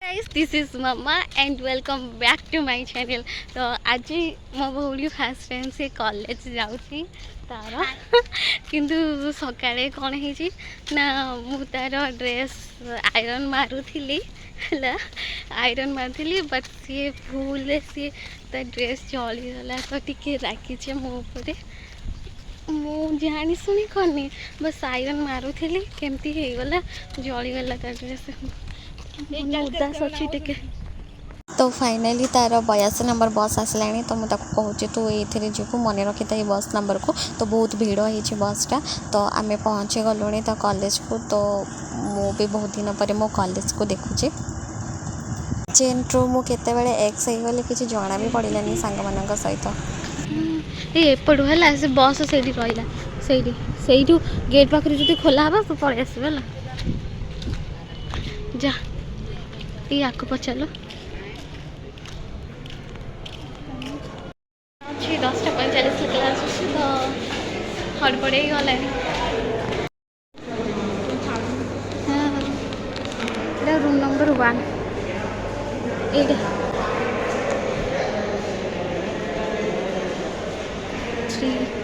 guys, this is Mama and welcome back to my channel. तो आज मो भौणी fast time से कॉलेज जाऊँगी तार किंतु सकाळे कौन है ना मु तार ड्रेस आयरन मारुली है आयरन मारुली बट सी भूल सी ड्रेस जलीगला तो टी राखी मो उपर मु जानी शुणी करनी बस आयरन मारुली केमती होगला जलीगला ड्रेस उदास अच्छी टिके। तो फाइनाली तार 82 नंबर बस आसला तो मुझे कहूँ तू ये जीवु मन रखी था बस नंबर को। तो बहुत भीड़ हो बसटा तो आम पहुँची गलुणी तो कॉलेज को। तो मु भी बहुत दिन पर मो कॉलेज को देखुचे चेन्ट्रु मु केतेबेले एक्स हो गली किसी जना भी पड़ानी सांग मान सहित एपटू है से बस से रहा से गेट पाखे जो खोला हाँ तू पलि आस जा ये आपको पचारो अच्छी 10:45 क्लास अच्छी तो हड़बड़े गला रूम नंबर 1 ये 3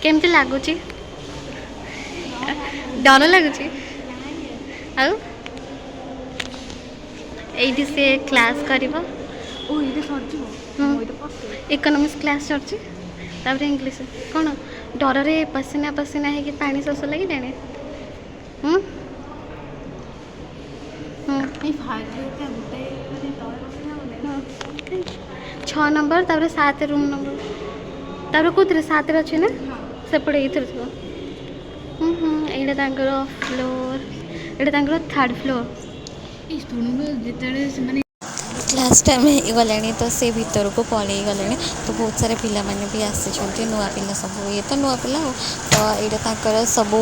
केमती लगुच डर लगुच ये से क्लास कर इकोनॉमिक्स क्लास चलती इंग्लिश कौन डर रे पसीना पसीना है कि पानी शोष लगे जाने 6 नंबर 7 रूम नंबर कौन 7 अच्छे ना सेपटे ये थो यहाँ फ्लोर यहाँ 3rd फ्लोर क्लास टाइम हो गला तो से भीतर को पलि गले तो बहुत सारे पिला माने भी आसी नुआ पिला सब ये तो नुआ पिला तो यहाँ सब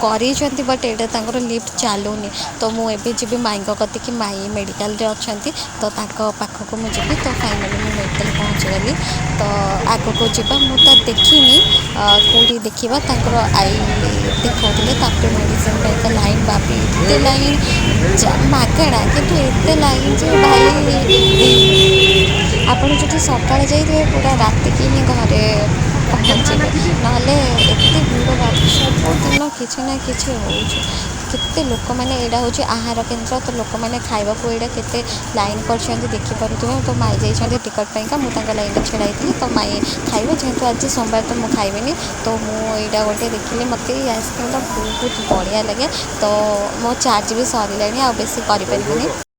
कर बट यहाँ लिफ्ट चलूनी तो मुझे जी माई कति माई मेडिकल अच्छा तो पाखक मुझे तो फाइनाली मुझे मेडिकल पहुँचीगली तो आग को जी मुझे देखनी कौटी देखा आई देखा मेडिसिन लाइन बापी एत लाइन मागेड़ा कि लाइन जो भाई आपड़ जो सका जाइए पूरा राति की घरे पहुँचे ना एत भीड़ सबुदिन किसी ना कि केते लोक मैंने यहाँ हूँ आहार केन्द्र तो लोक मैंने खावा को यहाँ के लाइन कर देखिपुर तो माई जाइए टिकट पाइका मुझे लाइन छेड़ाई तो माई खाइबे जेहेतु आज सोमवार तो मुझे खाइबेनी तो मुझा गोटे देखिली मत आइसक्रीम बहुत बढ़िया लगे तो मो चार्ज भी सरला आ बेसी कर।